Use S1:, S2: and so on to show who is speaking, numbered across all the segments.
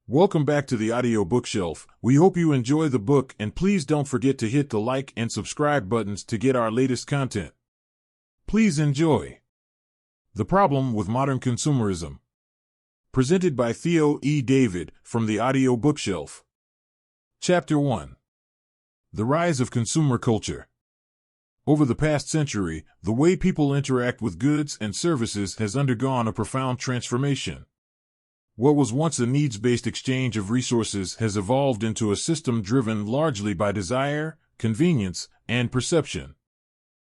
S1: Welcome back to the audio bookshelf. We hope you enjoy the book, and please don't forget to hit the like and subscribe buttons to get our latest content. Please enjoy. The Problem with Modern Consumerism. Presented by Theo E. David from the audio bookshelf. Chapter 1. The Rise of Consumer Culture. Over the past century, the way people interact with goods and services has undergone a profound transformation. What was once a needs-based exchange of resources has evolved into a system driven largely by desire, convenience, and perception.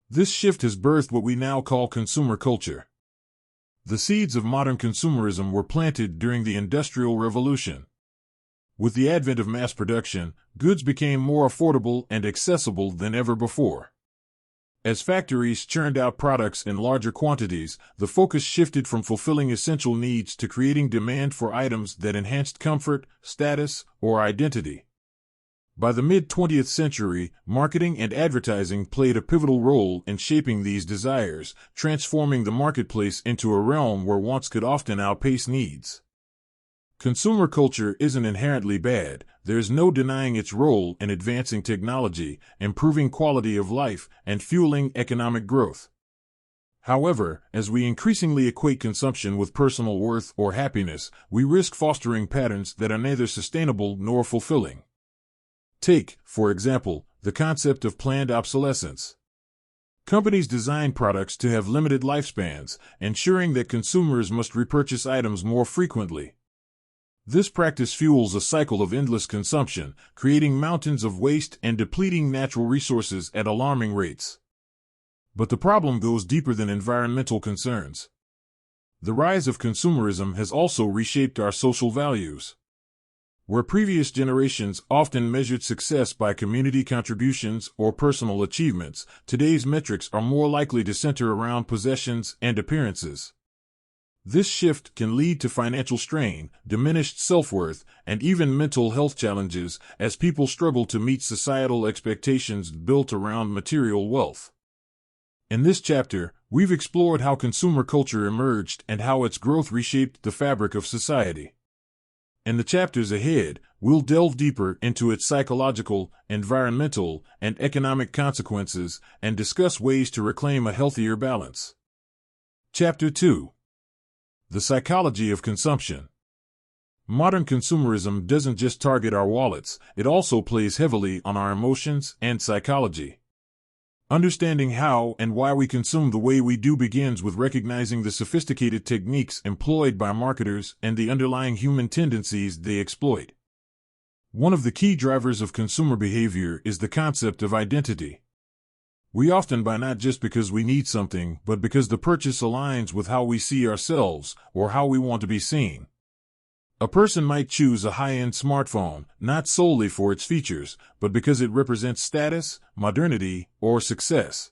S1: This shift has birthed what we now call consumer culture. The seeds of modern consumerism were planted during the Industrial Revolution. With the advent of mass production, goods became more affordable and accessible than ever before. As factories churned out products in larger quantities, the focus shifted from fulfilling essential needs to creating demand for items that enhanced comfort, status, or identity. By the mid-20th century, marketing and advertising played a pivotal role in shaping these desires, transforming the marketplace into a realm where wants could often outpace needs. Consumer culture isn't inherently bad. There's no denying its role in advancing technology, improving quality of life, and fueling economic growth. However, as we increasingly equate consumption with personal worth or happiness, we risk fostering patterns that are neither sustainable nor fulfilling. Take, for example, the concept of planned obsolescence. Companies design products to have limited lifespans, ensuring that consumers must repurchase items more frequently. This practice fuels a cycle of endless consumption, creating mountains of waste and depleting natural resources at alarming rates. But the problem goes deeper than environmental concerns. The rise of consumerism has also reshaped our social values. Where previous generations often measured success by community contributions or personal achievements, today's metrics are more likely to center around possessions and appearances. This shift can lead to financial strain, diminished self-worth, and even mental health challenges as people struggle to meet societal expectations built around material wealth. In this chapter, we've explored how consumer culture emerged and how its growth reshaped the fabric of society. In the chapters ahead, we'll delve deeper into its psychological, environmental, and economic consequences and discuss ways to reclaim a healthier balance. Chapter 2. The Psychology of Consumption. Modern consumerism doesn't just target our wallets, it also plays heavily on our emotions and psychology. Understanding how and why we consume the way we do begins with recognizing the sophisticated techniques employed by marketers and the underlying human tendencies they exploit. One of the key drivers of consumer behavior is the concept of identity. We often buy not just because we need something, but because the purchase aligns with how we see ourselves or how we want to be seen. A person might choose a high-end smartphone, not solely for its features, but because it represents status, modernity, or success.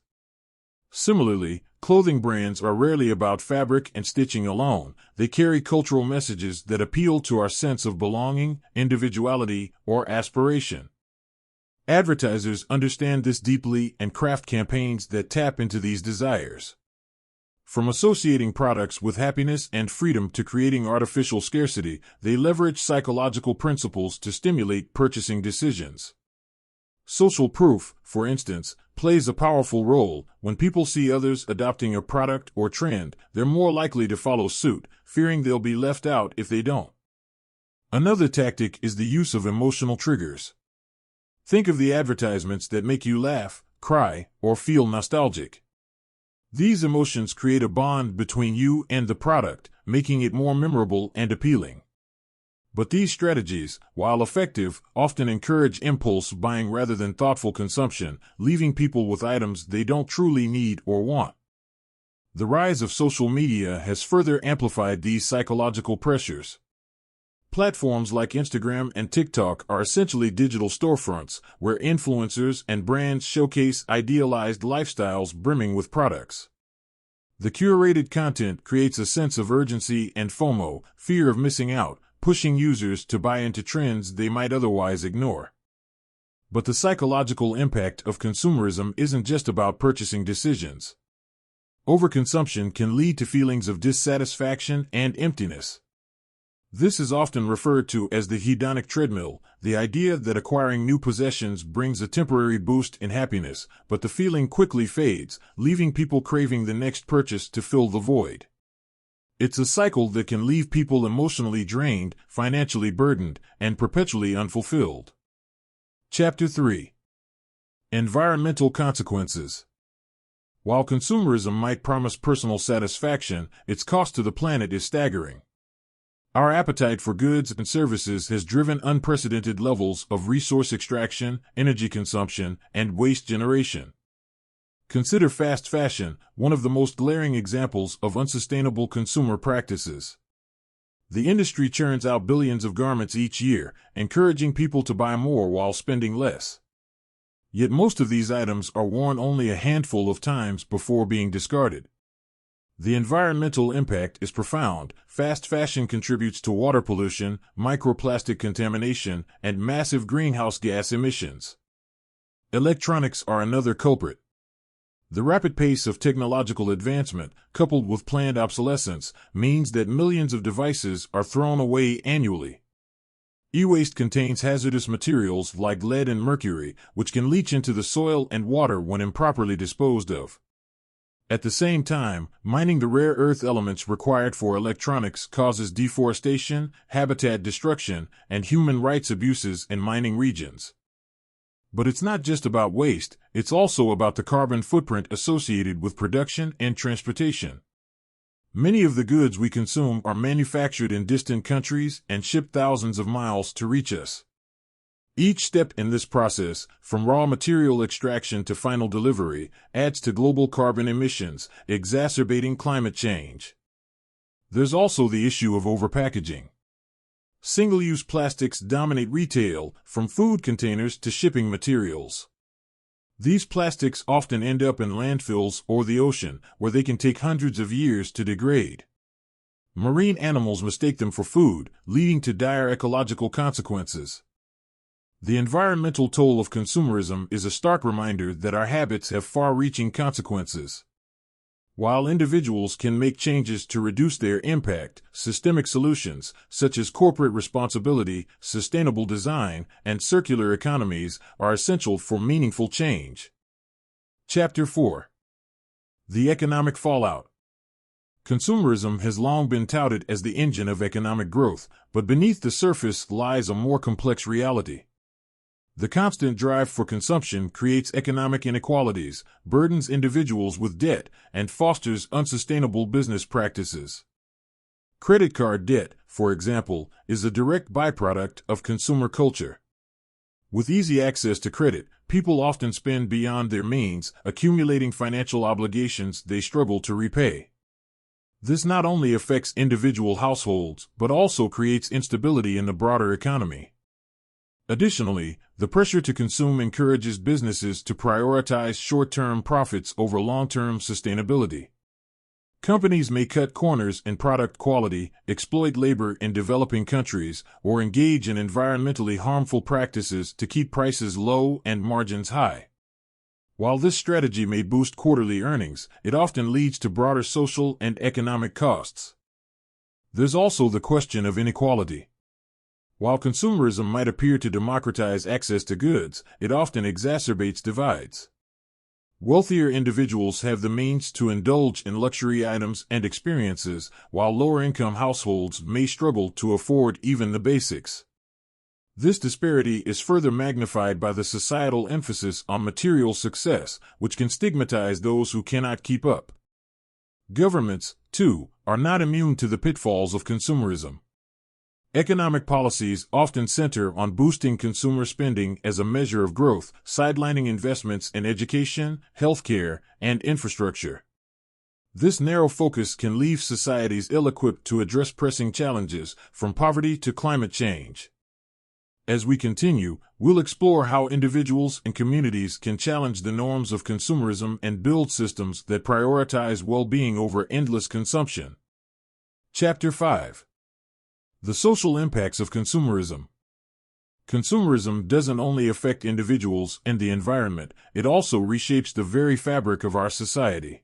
S1: Similarly, clothing brands are rarely about fabric and stitching alone. They carry cultural messages that appeal to our sense of belonging, individuality, or aspiration. Advertisers understand this deeply and craft campaigns that tap into these desires. From associating products with happiness and freedom to creating artificial scarcity, they leverage psychological principles to stimulate purchasing decisions. Social proof, for instance, plays a powerful role. When people see others adopting a product or trend, they're more likely to follow suit, fearing they'll be left out if they don't. Another tactic is the use of emotional triggers. Think of the advertisements that make you laugh, cry, or feel nostalgic. These emotions create a bond between you and the product, making it more memorable and appealing. But these strategies, while effective, often encourage impulse buying rather than thoughtful consumption, leaving people with items they don't truly need or want. The rise of social media has further amplified these psychological pressures. Platforms like Instagram and TikTok are essentially digital storefronts where influencers and brands showcase idealized lifestyles brimming with products. The curated content creates a sense of urgency and FOMO, fear of missing out, pushing users to buy into trends they might otherwise ignore. But the psychological impact of consumerism isn't just about purchasing decisions. Overconsumption can lead to feelings of dissatisfaction and emptiness. This is often referred to as the hedonic treadmill, the idea that acquiring new possessions brings a temporary boost in happiness, but the feeling quickly fades, leaving people craving the next purchase to fill the void. It's a cycle that can leave people emotionally drained, financially burdened, and perpetually unfulfilled. Chapter 3. Environmental Consequences. While consumerism might promise personal satisfaction, its cost to the planet is staggering. Our appetite for goods and services has driven unprecedented levels of resource extraction, energy consumption, and waste generation. Consider fast fashion, one of the most glaring examples of unsustainable consumer practices. The industry churns out billions of garments each year, encouraging people to buy more while spending less. Yet most of these items are worn only a handful of times before being discarded. The environmental impact is profound. Fast fashion contributes to water pollution, microplastic contamination, and massive greenhouse gas emissions. Electronics are another culprit. The rapid pace of technological advancement, coupled with planned obsolescence, means that millions of devices are thrown away annually. E-waste contains hazardous materials like lead and mercury, which can leach into the soil and water when improperly disposed of. At the same time, mining the rare earth elements required for electronics causes deforestation, habitat destruction, and human rights abuses in mining regions. But it's not just about waste, it's also about the carbon footprint associated with production and transportation. Many of the goods we consume are manufactured in distant countries and shipped thousands of miles to reach us. Each step in this process, from raw material extraction to final delivery, adds to global carbon emissions, exacerbating climate change. There's also the issue of overpackaging. Single-use plastics dominate retail, from food containers to shipping materials. These plastics often end up in landfills or the ocean, where they can take hundreds of years to degrade. Marine animals mistake them for food, leading to dire ecological consequences. The environmental toll of consumerism is a stark reminder that our habits have far-reaching consequences. While individuals can make changes to reduce their impact, systemic solutions, such as corporate responsibility, sustainable design, and circular economies, are essential for meaningful change. Chapter 4. The Economic Fallout. Consumerism has long been touted as the engine of economic growth, but beneath the surface lies a more complex reality. The constant drive for consumption creates economic inequalities, burdens individuals with debt, and fosters unsustainable business practices. Credit card debt, for example, is a direct byproduct of consumer culture. With easy access to credit, people often spend beyond their means, accumulating financial obligations they struggle to repay. This not only affects individual households, but also creates instability in the broader economy. Additionally, the pressure to consume encourages businesses to prioritize short-term profits over long-term sustainability. Companies may cut corners in product quality, exploit labor in developing countries, or engage in environmentally harmful practices to keep prices low and margins high. While this strategy may boost quarterly earnings, it often leads to broader social and economic costs. There's also the question of inequality. While consumerism might appear to democratize access to goods, it often exacerbates divides. Wealthier individuals have the means to indulge in luxury items and experiences, while lower-income households may struggle to afford even the basics. This disparity is further magnified by the societal emphasis on material success, which can stigmatize those who cannot keep up. Governments, too, are not immune to the pitfalls of consumerism. Economic policies often center on boosting consumer spending as a measure of growth, sidelining investments in education, healthcare, and infrastructure. This narrow focus can leave societies ill-equipped to address pressing challenges, from poverty to climate change. As we continue, we'll explore how individuals and communities can challenge the norms of consumerism and build systems that prioritize well-being over endless consumption. Chapter 5. The social impacts of consumerism. Consumerism doesn't only affect individuals and the environment, it also reshapes the very fabric of our society.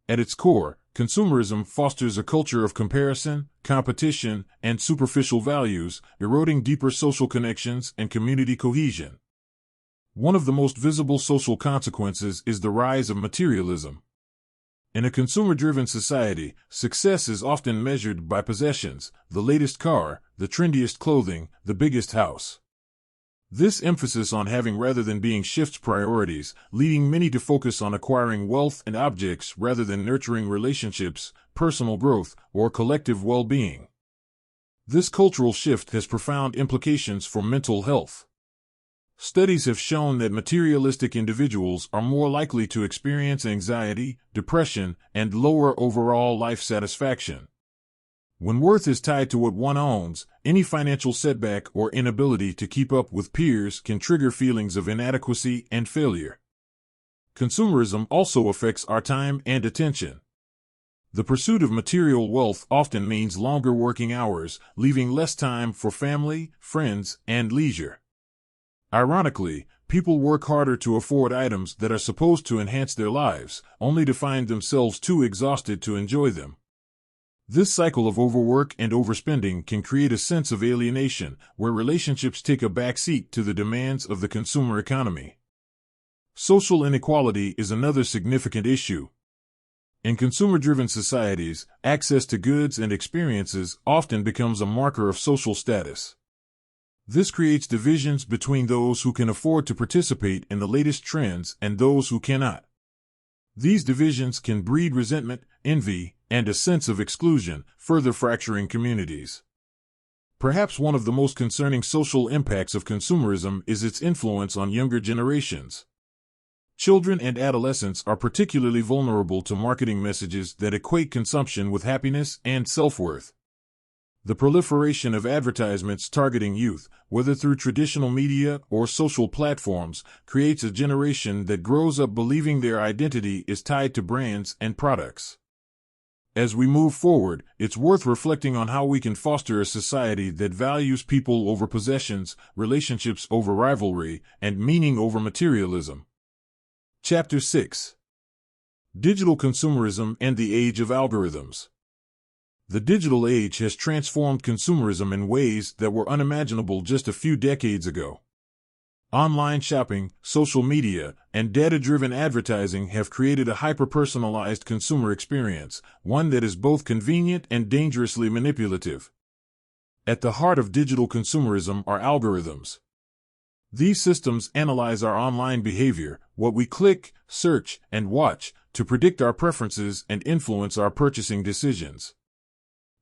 S1: At its core, Consumerism fosters a culture of comparison, competition, and superficial values, eroding deeper social connections and community cohesion. One of the most visible social consequences is the rise of materialism. In a consumer-driven society, success is often measured by possessions, the latest car, the trendiest clothing, the biggest house. This emphasis on having rather than being shifts priorities, leading many to focus on acquiring wealth and objects rather than nurturing relationships, personal growth, or collective well-being. This cultural shift has profound implications for mental health. Studies have shown that materialistic individuals are more likely to experience anxiety, depression, and lower overall life satisfaction. When worth is tied to what one owns, any financial setback or inability to keep up with peers can trigger feelings of inadequacy and failure. Consumerism also affects our time and attention. The pursuit of material wealth often means longer working hours, leaving less time for family, friends, and leisure. Ironically, people work harder to afford items that are supposed to enhance their lives, only to find themselves too exhausted to enjoy them. This cycle of overwork and overspending can create a sense of alienation, where relationships take a backseat to the demands of the consumer economy. Social inequality is another significant issue. In consumer-driven societies, access to goods and experiences often becomes a marker of social status. This creates divisions between those who can afford to participate in the latest trends and those who cannot. These divisions can breed resentment, envy, and a sense of exclusion, further fracturing communities. Perhaps one of the most concerning social impacts of consumerism is its influence on younger generations. Children and adolescents are particularly vulnerable to marketing messages that equate consumption with happiness and self-worth. The proliferation of advertisements targeting youth, whether through traditional media or social platforms, creates a generation that grows up believing their identity is tied to brands and products. As we move forward, it's worth reflecting on how we can foster a society that values people over possessions, relationships over rivalry, and meaning over materialism. Chapter 6. Digital Consumerism and the Age of Algorithms. The digital age has transformed consumerism in ways that were unimaginable just a few decades ago. Online shopping, social media, and data-driven advertising have created a hyper-personalized consumer experience, one that is both convenient and dangerously manipulative. At the heart of digital consumerism are algorithms. These systems analyze our online behavior, what we click, search, and watch, to predict our preferences and influence our purchasing decisions.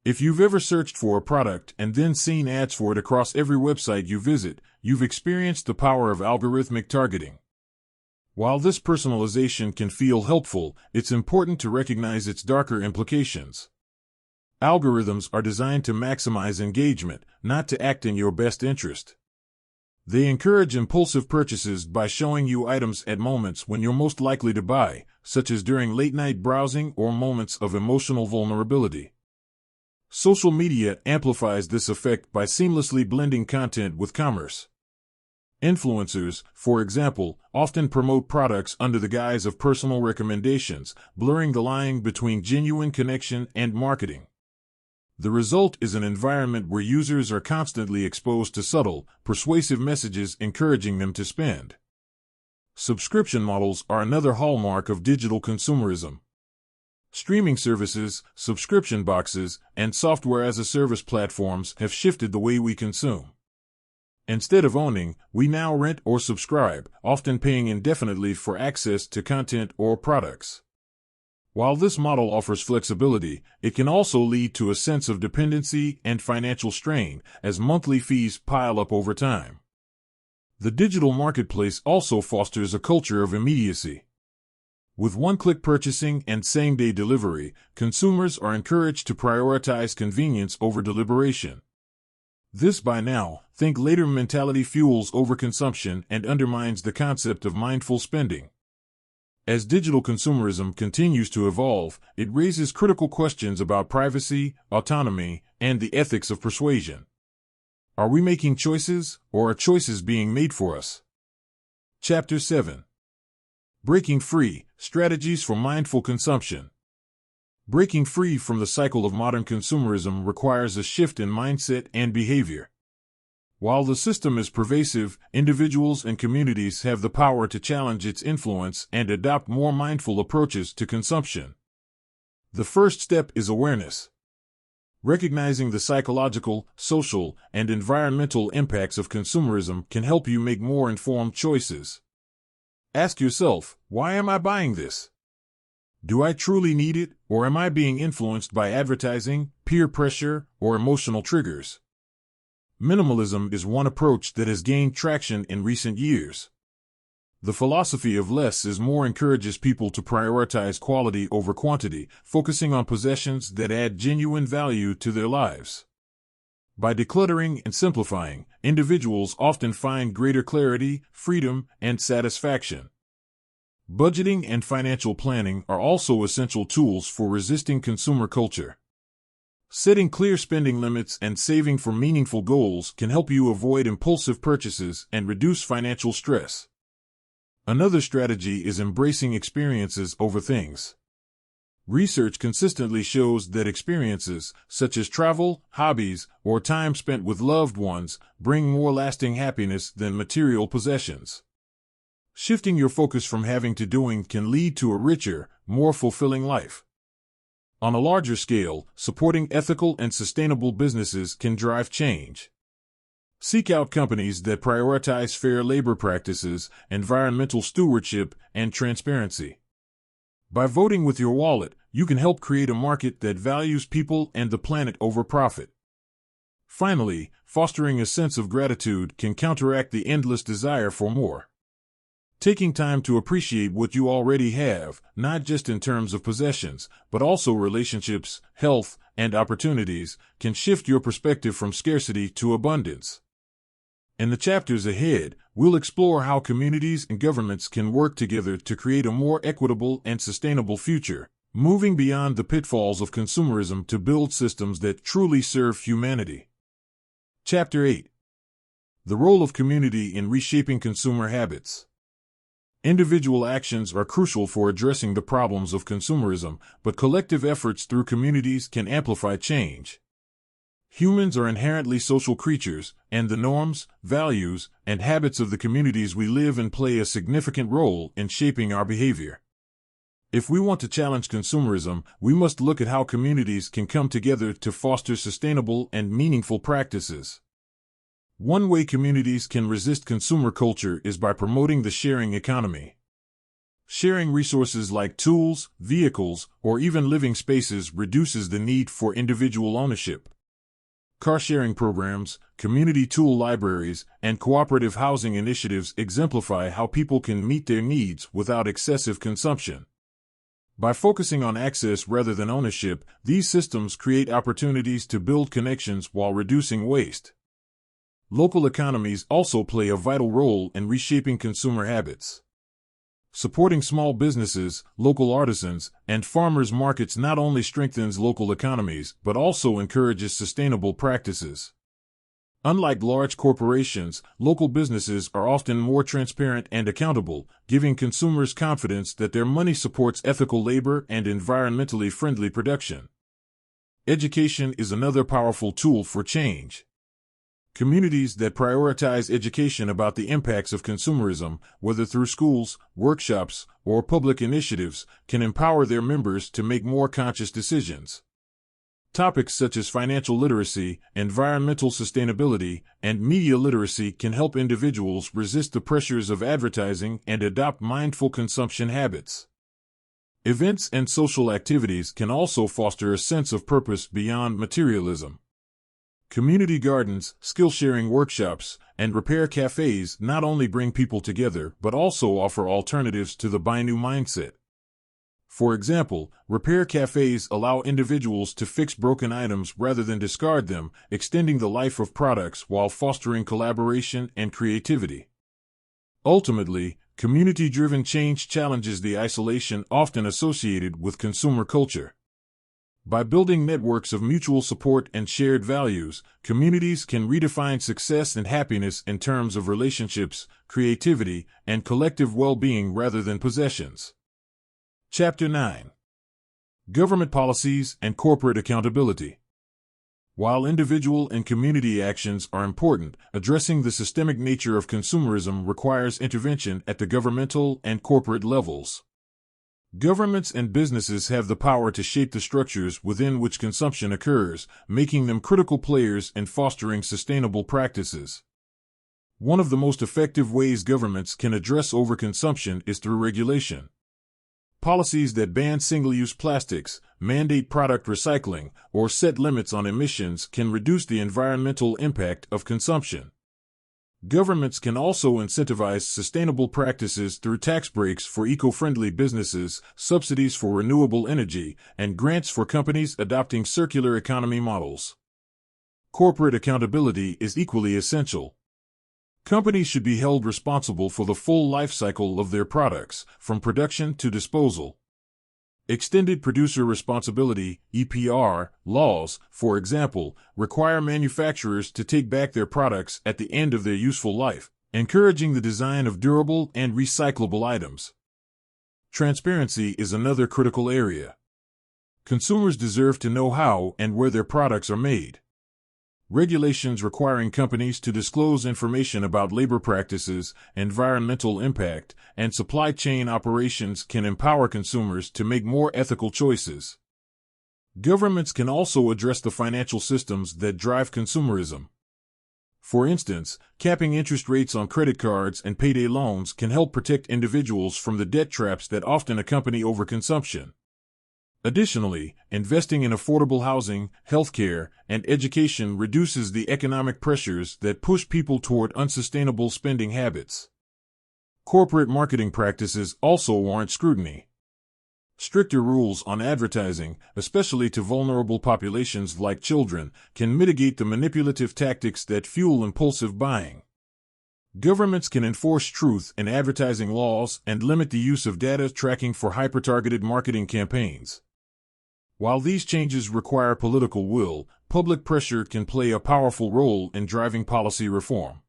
S1: If you've ever searched for a product and then seen ads for it across every website you visit, you've experienced the power of algorithmic targeting. While this personalization can feel helpful, it's important to recognize its darker implications. Algorithms are designed to maximize engagement, not to act in your best interest. They encourage impulsive purchases by showing you items at moments when you're most likely to buy, such as during late-night browsing or moments of emotional vulnerability. Social media amplifies this effect by seamlessly blending content with commerce. Influencers, for example, often promote products under the guise of personal recommendations, blurring the line between genuine connection and marketing. The result is an environment where users are constantly exposed to subtle, persuasive messages encouraging them to spend. Subscription models are another hallmark of digital consumerism. Streaming services, subscription boxes, and software-as-a-service platforms have shifted the way we consume. Instead of owning, we now rent or subscribe, often paying indefinitely for access to content or products. While this model offers flexibility, it can also lead to a sense of dependency and financial strain, as monthly fees pile up over time. The digital marketplace also fosters a culture of immediacy. With one-click purchasing and same-day delivery, consumers are encouraged to prioritize convenience over deliberation. This buy now, think later mentality fuels overconsumption and undermines the concept of mindful spending. As digital consumerism continues to evolve, it raises critical questions about privacy, autonomy, and the ethics of persuasion. Are we making choices, or are choices being made for us? Chapter 7. Breaking Free, Strategies for Mindful Consumption. Breaking free from the cycle of modern consumerism requires a shift in mindset and behavior. While the system is pervasive, individuals and communities have the power to challenge its influence and adopt more mindful approaches to consumption. The first step is awareness. Recognizing the psychological, social, and environmental impacts of consumerism can help you make more informed choices. Ask yourself, why am I buying this? Do I truly need it, or am I being influenced by advertising, peer pressure, or emotional triggers? Minimalism is one approach that has gained traction in recent years. The philosophy of less is more encourages people to prioritize quality over quantity, focusing on possessions that add genuine value to their lives. By decluttering and simplifying, individuals often find greater clarity, freedom, and satisfaction. Budgeting and financial planning are also essential tools for resisting consumer culture. Setting clear spending limits and saving for meaningful goals can help you avoid impulsive purchases and reduce financial stress. Another strategy is embracing experiences over things. Research consistently shows that experiences, such as travel, hobbies, or time spent with loved ones, bring more lasting happiness than material possessions. Shifting your focus from having to doing can lead to a richer, more fulfilling life. On a larger scale, supporting ethical and sustainable businesses can drive change. Seek out companies that prioritize fair labor practices, environmental stewardship, and transparency. By voting with your wallet, you can help create a market that values people and the planet over profit. Finally, fostering a sense of gratitude can counteract the endless desire for more. Taking time to appreciate what you already have, not just in terms of possessions, but also relationships, health, and opportunities, can shift your perspective from scarcity to abundance. In the chapters ahead, we'll explore how communities and governments can work together to create a more equitable and sustainable future, moving beyond the pitfalls of consumerism to build systems that truly serve humanity. Chapter 8. The role of community in reshaping consumer habits. Individual actions are crucial for addressing the problems of consumerism, but collective efforts through communities can amplify change. Humans are inherently social creatures, and the norms, values, and habits of the communities we live in play a significant role in shaping our behavior. If we want to challenge consumerism, we must look at how communities can come together to foster sustainable and meaningful practices. One way communities can resist consumer culture is by promoting the sharing economy. Sharing resources like tools, vehicles, or even living spaces reduces the need for individual ownership. Car-sharing programs, community tool libraries, and cooperative housing initiatives exemplify how people can meet their needs without excessive consumption. By focusing on access rather than ownership, these systems create opportunities to build connections while reducing waste. Local economies also play a vital role in reshaping consumer habits. Supporting small businesses, local artisans, and farmers markets not only strengthens local economies but also encourages sustainable practices. Unlike large corporations, local businesses are often more transparent and accountable, giving consumers confidence that their money supports ethical labor and environmentally friendly production. Education is another powerful tool for change. Communities that prioritize education about the impacts of consumerism, whether through schools, workshops, or public initiatives, can empower their members to make more conscious decisions. Topics such as financial literacy, environmental sustainability, and media literacy can help individuals resist the pressures of advertising and adopt mindful consumption habits. Events and social activities can also foster a sense of purpose beyond materialism. Community gardens, skill-sharing workshops, and repair cafes not only bring people together but also offer alternatives to the buy new mindset. For example, repair cafes allow individuals to fix broken items rather than discard them, extending the life of products while fostering collaboration and creativity. Ultimately, community-driven change challenges the isolation often associated with consumer culture. By building networks of mutual support and shared values, communities can redefine success and happiness in terms of relationships, creativity, and collective well-being rather than possessions. Chapter 9. Government policies and corporate accountability. While individual and community actions are important, addressing the systemic nature of consumerism requires intervention at the governmental and corporate levels. Governments and businesses have the power to shape the structures within which consumption occurs, making them critical players in fostering sustainable practices. One of the most effective ways governments can address overconsumption is through regulation. Policies that ban single-use plastics, mandate product recycling, or set limits on emissions can reduce the environmental impact of consumption. Governments can also incentivize sustainable practices through tax breaks for eco-friendly businesses, subsidies for renewable energy, and grants for companies adopting circular economy models. Corporate accountability is equally essential. Companies should be held responsible for the full life cycle of their products, from production to disposal. Extended producer responsibility (EPR) laws, for example, require manufacturers to take back their products at the end of their useful life, encouraging the design of durable and recyclable items. Transparency is another critical area. Consumers deserve to know how and where their products are made. Regulations requiring companies to disclose information about labor practices, environmental impact, and supply chain operations can empower consumers to make more ethical choices. Governments can also address the financial systems that drive consumerism. For instance, capping interest rates on credit cards and payday loans can help protect individuals from the debt traps that often accompany overconsumption. Additionally, investing in affordable housing, healthcare, and education reduces the economic pressures that push people toward unsustainable spending habits. Corporate marketing practices also warrant scrutiny. Stricter rules on advertising, especially to vulnerable populations like children, can mitigate the manipulative tactics that fuel impulsive buying. Governments can enforce truth in advertising laws and limit the use of data tracking for hyper-targeted marketing campaigns. While these changes require political will, public pressure can play a powerful role in driving policy reform.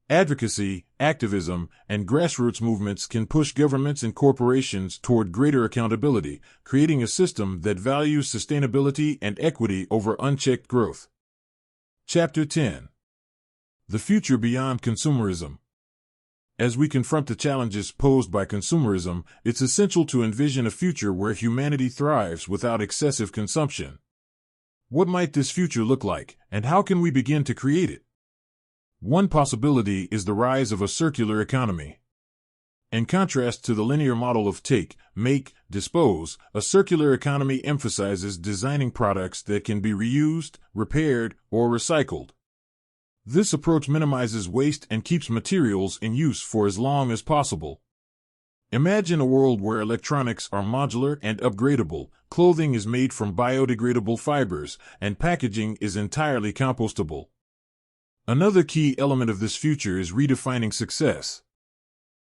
S1: Advocacy, activism, and grassroots movements can push governments and corporations toward greater accountability, creating a system that values sustainability and equity over unchecked growth. Chapter 10. The Future Beyond Consumerism. As we confront the challenges posed by consumerism, it's essential to envision a future where humanity thrives without excessive consumption. What might this future look like, and how can we begin to create it? One possibility is the rise of a circular economy. In contrast to the linear model of take, make, dispose, a circular economy emphasizes designing products that can be reused, repaired, or recycled. This approach minimizes waste and keeps materials in use for as long as possible. Imagine a world where electronics are modular and upgradable, clothing is made from biodegradable fibers, and packaging is entirely compostable. Another key element of this future is redefining success.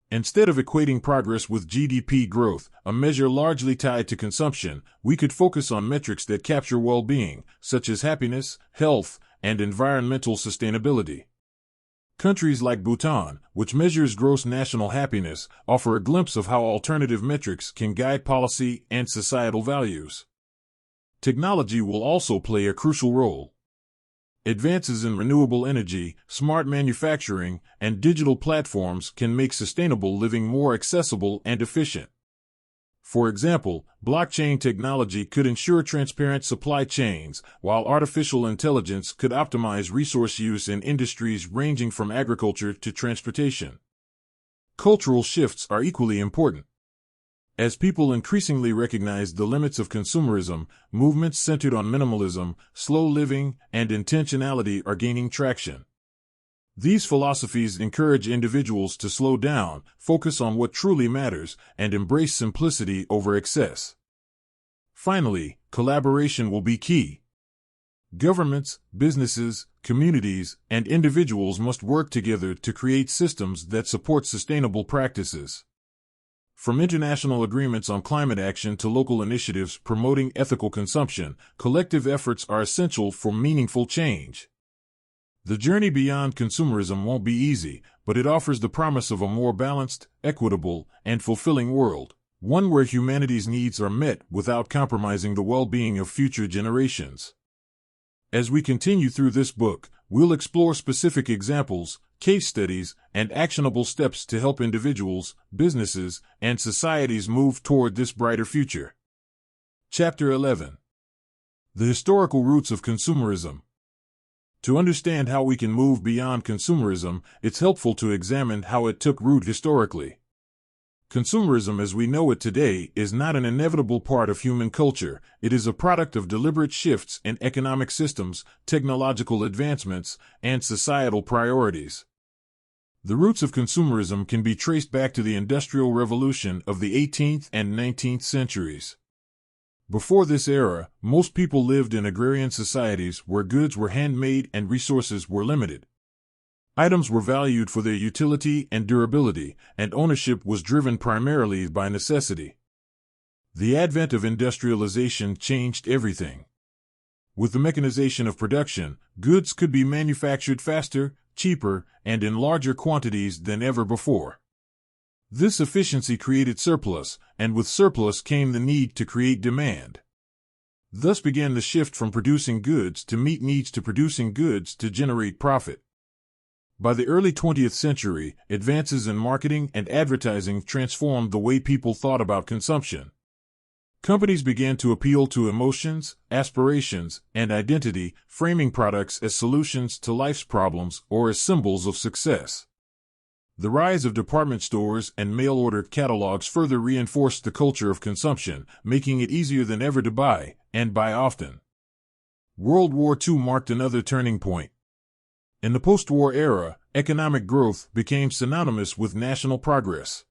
S1: Instead of equating progress with GDP growth, a measure largely tied to consumption, we could focus on metrics that capture well-being, such as happiness, health, and environmental sustainability. Countries like Bhutan, which measures gross national happiness, offer a glimpse of how alternative metrics can guide policy and societal values. Technology will also play a crucial role. Advances in renewable energy, smart manufacturing, and digital platforms can make sustainable living more accessible and efficient. For example, blockchain technology could ensure transparent supply chains, while artificial intelligence could optimize resource use in industries ranging from agriculture to transportation. Cultural shifts are equally important. As people increasingly recognize the limits of consumerism, movements centered on minimalism, slow living, and intentionality are gaining traction. These philosophies encourage individuals to slow down, focus on what truly matters, and embrace simplicity over excess. Finally, collaboration will be key. Governments, businesses, communities, and individuals must work together to create systems that support sustainable practices. From international agreements on climate action to local initiatives promoting ethical consumption, collective efforts are essential for meaningful change. The journey beyond consumerism won't be easy, but it offers the promise of a more balanced, equitable, and fulfilling world. one where humanity's needs are met without compromising the well-being of future generations. As we continue through this book, we'll explore specific examples, case studies, and actionable steps to help individuals, businesses, and societies move toward this brighter future. Chapter 11. The Historical Roots of Consumerism. To understand how we can move beyond consumerism, it's helpful to examine how it took root historically. Consumerism as we know it today is not an inevitable part of human culture. It is a product of deliberate shifts in economic systems, technological advancements, and societal priorities. The roots of consumerism can be traced back to the Industrial Revolution of the 18th and 19th centuries. Before this era, most people lived in agrarian societies where goods were handmade and resources were limited. Items were valued for their utility and durability, and ownership was driven primarily by necessity. The advent of industrialization changed everything. With the mechanization of production, goods could be manufactured faster, cheaper, and in larger quantities than ever before. This efficiency created surplus, and with surplus came the need to create demand. Thus began the shift from producing goods to meet needs to producing goods to generate profit. By the early 20th century, advances in marketing and advertising transformed the way people thought about consumption. Companies began to appeal to emotions, aspirations, and identity, framing products as solutions to life's problems or as symbols of success. The rise of department stores and mail-order catalogs further reinforced the culture of consumption, making it easier than ever to buy, and buy often. World War II marked another turning point. In the post-war era, economic growth became synonymous with national progress.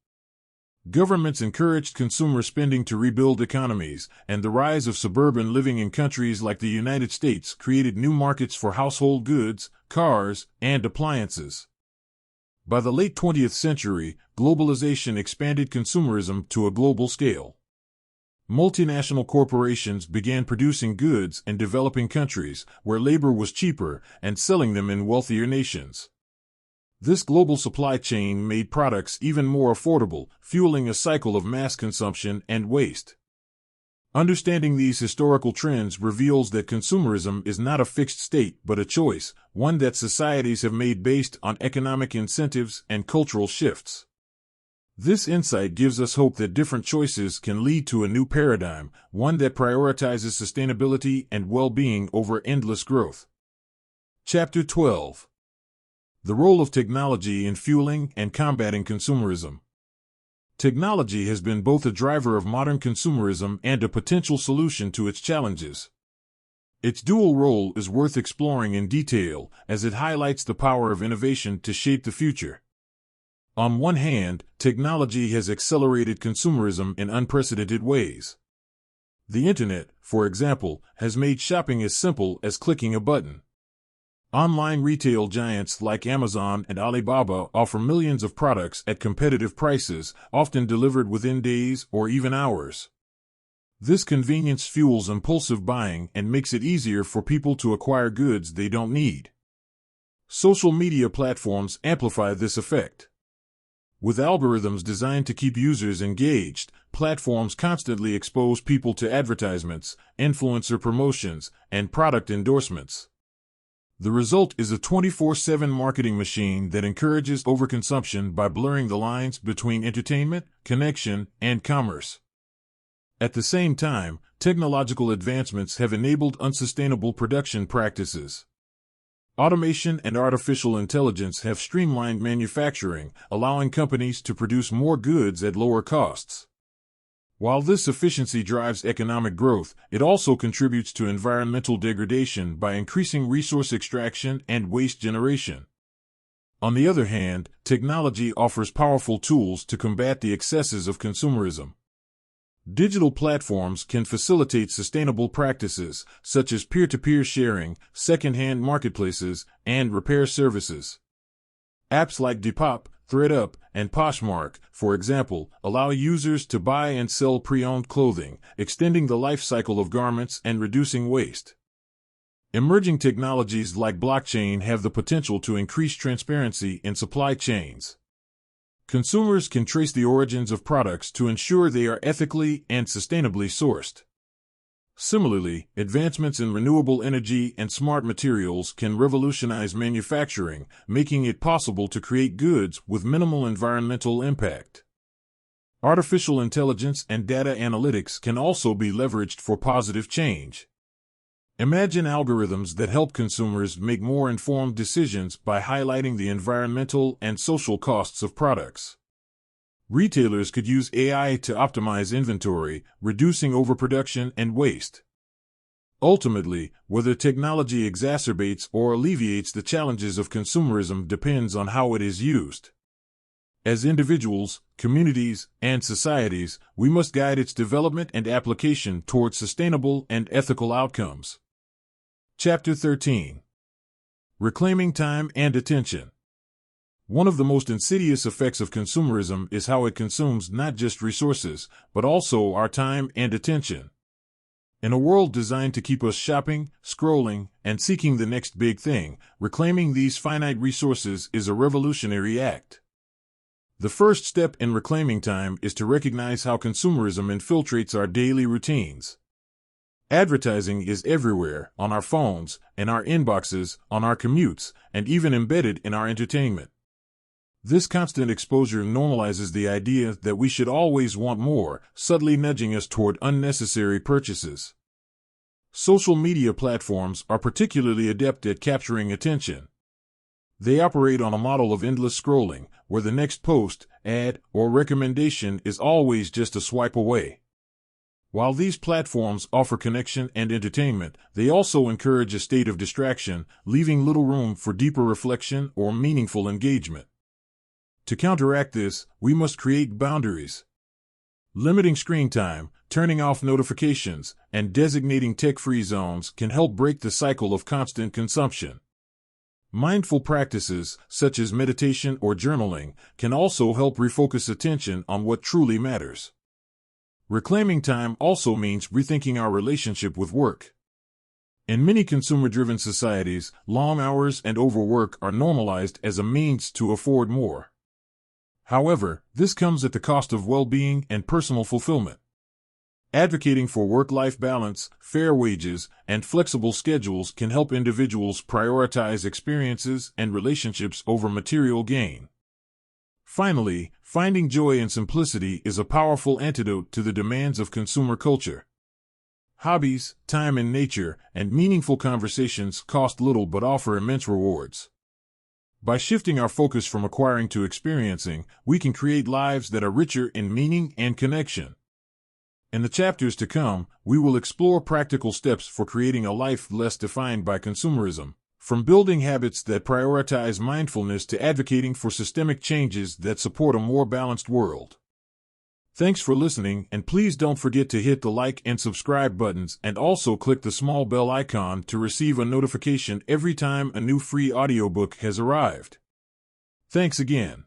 S1: Governments encouraged consumer spending to rebuild economies, and the rise of suburban living in countries like the United States created new markets for household goods, cars, and appliances. By the late 20th century, globalization expanded consumerism to a global scale. Multinational corporations began producing goods in developing countries, where labor was cheaper, and selling them in wealthier nations. This global supply chain made products even more affordable, fueling a cycle of mass consumption and waste. Understanding these historical trends reveals that consumerism is not a fixed state but a choice, one that societies have made based on economic incentives and cultural shifts. This insight gives us hope that different choices can lead to a new paradigm, one that prioritizes sustainability and well-being over endless growth. Chapter 12. The Role of Technology in Fueling and Combating Consumerism. Technology has been both a driver of modern consumerism and a potential solution to its challenges. Its dual role is worth exploring in detail, as it highlights the power of innovation to shape the future. On one hand, technology has accelerated consumerism in unprecedented ways. The Internet, for example, has made shopping as simple as clicking a button. Online retail giants like Amazon and Alibaba offer millions of products at competitive prices, often delivered within days or even hours. This convenience fuels impulsive buying and makes it easier for people to acquire goods they don't need. Social media platforms amplify this effect. With algorithms designed to keep users engaged, platforms constantly expose people to advertisements, influencer promotions, and product endorsements. The result is a 24/7 marketing machine that encourages overconsumption by blurring the lines between entertainment, connection, and commerce. At the same time, technological advancements have enabled unsustainable production practices. Automation and artificial intelligence have streamlined manufacturing, allowing companies to produce more goods at lower costs. While this efficiency drives economic growth, it also contributes to environmental degradation by increasing resource extraction and waste generation. On the other hand, technology offers powerful tools to combat the excesses of consumerism. Digital platforms can facilitate sustainable practices, such as peer-to-peer sharing, second-hand marketplaces, and repair services. Apps like Depop, ThreadUp, and Poshmark, for example, allow users to buy and sell pre-owned clothing, extending the life cycle of garments and reducing waste. Emerging technologies like blockchain have the potential to increase transparency in supply chains. Consumers can trace the origins of products to ensure they are ethically and sustainably sourced. Similarly, advancements in renewable energy and smart materials can revolutionize manufacturing, making it possible to create goods with minimal environmental impact. Artificial intelligence and data analytics can also be leveraged for positive change. Imagine algorithms that help consumers make more informed decisions by highlighting the environmental and social costs of products. Retailers could use AI to optimize inventory, reducing overproduction and waste. Ultimately, whether technology exacerbates or alleviates the challenges of consumerism depends on how it is used. As individuals, communities, and societies, we must guide its development and application towards sustainable and ethical outcomes. Chapter 13. Reclaiming Time and Attention. One of the most insidious effects of consumerism is how it consumes not just resources, but also our time and attention. In a world designed to keep us shopping, scrolling, and seeking the next big thing, reclaiming these finite resources is a revolutionary act. The first step in reclaiming time is to recognize how consumerism infiltrates our daily routines. Advertising is everywhere, on our phones, in our inboxes, on our commutes, and even embedded in our entertainment. This constant exposure normalizes the idea that we should always want more, subtly nudging us toward unnecessary purchases. Social media platforms are particularly adept at capturing attention. They operate on a model of endless scrolling, where the next post, ad, or recommendation is always just a swipe away. While these platforms offer connection and entertainment, they also encourage a state of distraction, leaving little room for deeper reflection or meaningful engagement. To counteract this, we must create boundaries. Limiting screen time, turning off notifications, and designating tech-free zones can help break the cycle of constant consumption. Mindful practices, such as meditation or journaling, can also help refocus attention on what truly matters. Reclaiming time also means rethinking our relationship with work. In many consumer-driven societies, long hours and overwork are normalized as a means to afford more. However, this comes at the cost of well-being and personal fulfillment. Advocating for work-life balance, fair wages, and flexible schedules can help individuals prioritize experiences and relationships over material gain. Finally, finding joy in simplicity is a powerful antidote to the demands of consumer culture. Hobbies, time in nature, and meaningful conversations cost little but offer immense rewards. By shifting our focus from acquiring to experiencing, we can create lives that are richer in meaning and connection. In the chapters to come, we will explore practical steps for creating a life less defined by consumerism, from building habits that prioritize mindfulness to advocating for systemic changes that support a more balanced world. Thanks for listening, and please don't forget to hit the like and subscribe buttons and also click the small bell icon to receive a notification every time a new free audiobook has arrived. Thanks again.